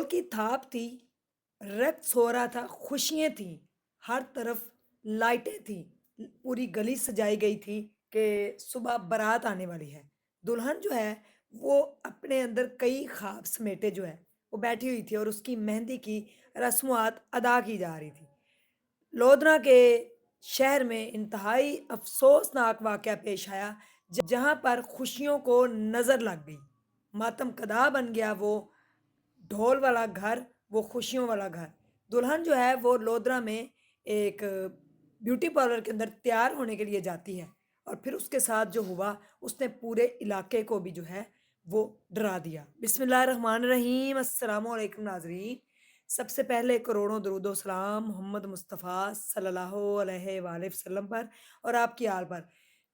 دور کی تھاپ تھی، رقص ہو رہا تھا، خوشیاں تھیں، ہر طرف لائٹیں تھیں، پوری گلی سجائی گئی تھی کہ صبح بارات آنے والی ہے۔ دلہن جو ہے وہ اپنے اندر کئی خواب سمیٹے جو ہے وہ بیٹھی ہوئی تھی اور اس کی مہندی کی رسومات ادا کی جا رہی تھی۔ لودھرا کے شہر میں انتہائی افسوسناک واقعہ پیش آیا، جہاں پر خوشیوں کو نظر لگ گئی، ماتم کدا بن گیا وہ ڈھول والا گھر، وہ خوشیوں والا گھر۔ دلہن جو ہے وہ لودھرا میں ایک بیوٹی پارلر کے اندر تیار ہونے کے لیے جاتی ہے، اور پھر اس کے ساتھ جو ہوا اس نے پورے علاقے کو بھی جو ہے وہ ڈرا دیا۔ بسم اللہ الرحمن الرحیم، السلام علیکم ناظرین۔ سب سے پہلے کروڑوں درود و سلام محمد مصطفیٰ صلی اللہ علیہ وآلہ وسلم پر اور آپ کی آل پر۔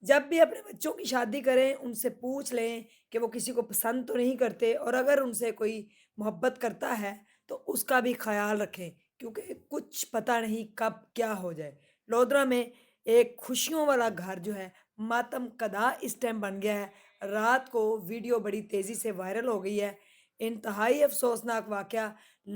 جب بھی اپنے بچوں کی شادی کریں ان سے پوچھ لیں کہ وہ کسی کو پسند تو نہیں کرتے، اور اگر ان سے کوئی محبت کرتا ہے تو اس کا بھی خیال رکھیں، کیونکہ کچھ پتہ نہیں کب کیا ہو جائے۔ لودھرا میں ایک خوشیوں والا گھر جو ہے ماتم کدا اس ٹائم بن گیا ہے۔ رات کو ویڈیو بڑی تیزی سے وائرل ہو گئی ہے۔ انتہائی افسوسناک واقعہ،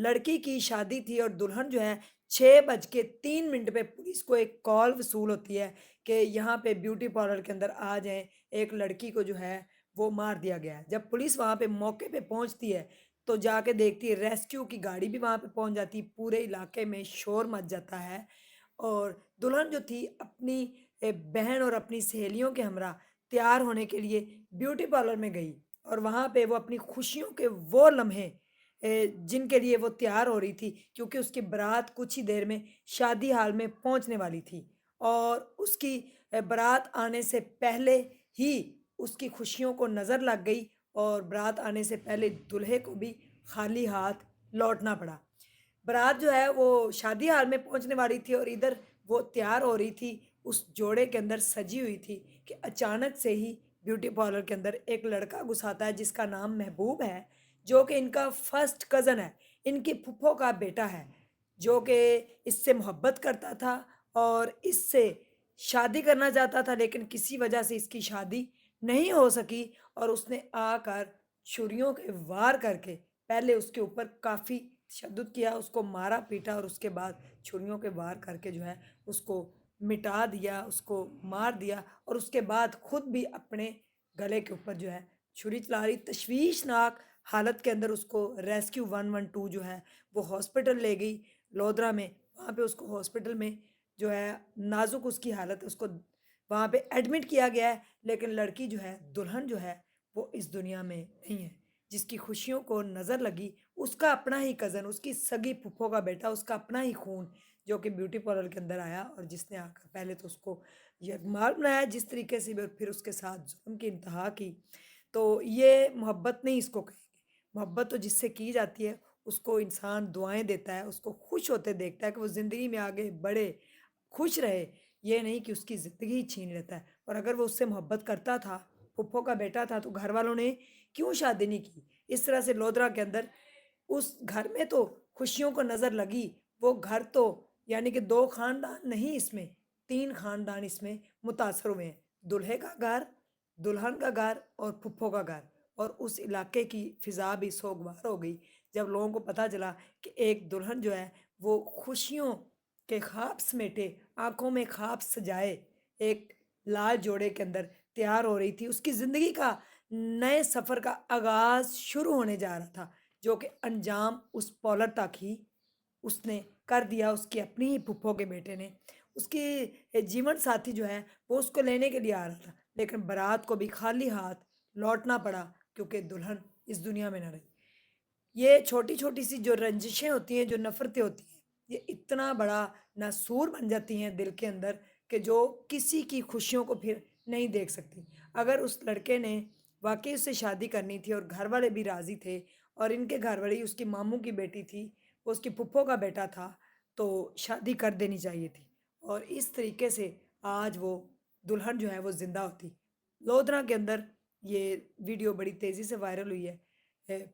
لڑکی کی شادی تھی اور دلہن جو ہے 6:03 پہ پولیس کو ایک کال وصول ہوتی ہے کہ یہاں پہ بیوٹی پارلر کے اندر آ جائیں، ایک لڑکی کو جو ہے وہ مار دیا گیا ہے۔ جب پولیس وہاں پہ موقع پہ پہنچتی ہے تو جا کے دیکھتی ہے، ریسکیو کی گاڑی بھی وہاں پہ پہنچ جاتی، پورے علاقے میں شور مچ جاتا ہے، اور دلہن جو تھی اپنی بہن اور اپنی سہیلیوں کے ہمراہ تیار ہونے کے لیے بیوٹی پارلر میں گئی، اور وہاں پہ وہ اپنی خوشیوں کے وہ لمحے جن کے لیے وہ تیار ہو رہی تھی، کیونکہ اس کی بارات کچھ ہی دیر میں شادی حال میں پہنچنے والی تھی، اور اس کی بارات آنے سے پہلے ہی اس کی خوشیوں کو نظر لگ گئی، اور بارات آنے سے پہلے دلہے کو بھی خالی ہاتھ لوٹنا پڑا۔ بارات جو ہے وہ شادی حال میں پہنچنے والی تھی اور ادھر وہ تیار ہو رہی تھی، اس جوڑے کے اندر سجی ہوئی تھی کہ اچانک سے ہی بیوٹی پارلر کے اندر ایک لڑکا گھساتا ہے جس کا نام محبوب ہے، جو کہ ان کا فرسٹ کزن ہے، ان کی پھپھو کا بیٹا ہے، جو کہ اس سے محبت کرتا تھا اور اس سے شادی کرنا چاہتا تھا، لیکن کسی وجہ سے اس کی شادی نہیں ہو سکی، اور اس نے آ کر چھریوں کے وار کر کے پہلے اس کے اوپر کافی تشدد کیا، اس کو مارا پیٹا، اور اس کے بعد چھریوں کے وار کر کے جو ہے اس کو مٹا دیا، اس کو مار دیا، اور اس کے بعد خود بھی اپنے گلے کے اوپر جو ہے چھری چلا رہی تشویشناک حالت کے اندر اس کو ریسکیو 112 جو ہے وہ ہاسپٹل لے گئی لودھرا میں۔ وہاں پہ اس کو ہاسپٹل میں جو ہے نازک اس کی حالت ہے، اس کو وہاں پہ ایڈمٹ کیا گیا ہے، لیکن لڑکی جو ہے دلہن جو ہے وہ اس دنیا میں نہیں ہے، جس کی خوشیوں کو نظر لگی اس کا اپنا ہی کزن، اس کی سگی پھپھو کا بیٹا، اس کا اپنا ہی خون، جو کہ بیوٹی پارلر کے اندر آیا، اور جس نے آ کر پہلے تو اس کو یرغمال بنایا جس طریقے سے بھی، اور پھر اس کے ساتھ ظلم کی انتہا کی۔ تو یہ محبت نہیں اس کو کہیں گے۔ محبت تو جس سے کی جاتی ہے اس کو انسان دعائیں دیتا ہے، اس کو خوش ہوتے دیکھتا ہے کہ وہ زندگی میں آگے بڑھے، خوش رہے، یہ نہیں کہ اس کی زندگی ہی چھین لیتا ہے۔ اور اگر وہ اس سے محبت کرتا تھا، پھپھو کا بیٹا تھا، تو گھر والوں نے کیوں شادی نہیں کی؟ اس طرح سے لودھرا کے اندر اس گھر میں تو خوشیوں کو نظر لگی، وہ گھر تو یعنی کہ دو خاندان نہیں، اس میں تین خاندان اس میں متاثر ہوئے ہیں، دلہے کا گھر، دلہن کا گھر اور پھپھو کا گھر، اور اس علاقے کی فضا بھی سوگوار ہو گئی جب لوگوں کو پتہ چلا کہ ایک دلہن جو ہے وہ خوشیوں کے خواب سمیٹے، آنکھوں میں خواب سجائے ایک لال جوڑے کے اندر تیار ہو رہی تھی، اس کی زندگی کا نئے سفر کا آغاز شروع ہونے جا رہا تھا، جو کہ انجام اس پولر تک ہی اس نے کر دیا، اس کی اپنی ہی پھپھو کے بیٹے نے۔ اس کی جیون ساتھی جو ہے وہ اس کو لینے کے لیے آ رہا تھا، لیکن بارات کو بھی خالی ہاتھ لوٹنا پڑا، کیونکہ دلہن اس دنیا میں نہ رہی۔ یہ چھوٹی چھوٹی سی جو رنجشیں ہوتی ہیں، جو نفرتیں ہوتی ہیں، یہ اتنا بڑا ناسور بن جاتی ہیں دل کے اندر کہ جو کسی کی خوشیوں کو پھر نہیں دیکھ سکتی۔ اگر اس لڑکے نے واقعی اس سے شادی کرنی تھی اور گھر والے بھی راضی تھے، اور ان کے گھر والی اس کی ماموں کی بیٹی تھی، وہ اس کی پھپھو کا بیٹا تھا، تو شادی کر دینی چاہیے تھی، اور اس طریقے سے آج وہ دلہن جو ہے وہ زندہ ہوتی۔ لودھرا کے اندر یہ ویڈیو بڑی تیزی سے وائرل ہوئی ہے۔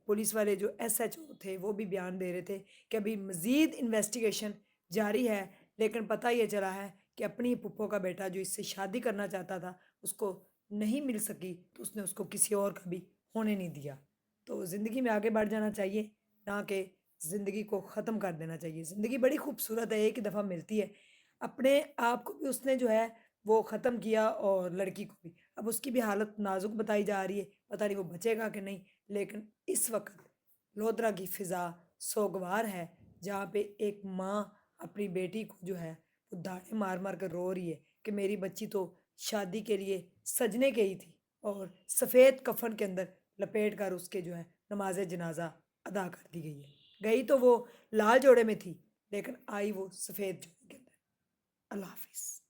پولیس والے جو ایس ایچ او تھے وہ بھی بیان دے رہے تھے کہ ابھی مزید انویسٹیگیشن جاری ہے، لیکن پتہ یہ چلا ہے کہ اپنی پھپھو کا بیٹا جو اس سے شادی کرنا چاہتا تھا اس کو نہیں مل سکی، تو اس نے اس کو کسی اور کا بھی ہونے نہیں دیا۔ تو زندگی میں آگے بڑھ جانا چاہیے، نہ کہ زندگی کو ختم کر دینا چاہیے. زندگی بڑی خوبصورت ہے، ایک ہی دفعہ ملتی ہے. اپنے آپ کو بھی اس نے جو ہے وہ ختم کیا اور لڑکی کو بھی. اب اس کی بھی حالت نازک بتائی جا رہی ہے، پتہ نہیں وہ بچے گا کہ نہیں. لیکن اس وقت لودرا کی فضا سوگوار ہے، جہاں پہ ایک ماں اپنی بیٹی کو جو ہے وہ داڑیں مار مار کر رو رہی ہے کہ میری بچی تو شادی کے لیے سجنے گئی تھی اور سفید کفن کے اندر لپیٹ کر اس کے جو ہے نماز جنازہ ادا کر دی گئی ہے. گئی تو وہ لال جوڑے میں تھی، لیکن آئی وہ سفید جوڑے کے اندر. اللہ حافظ.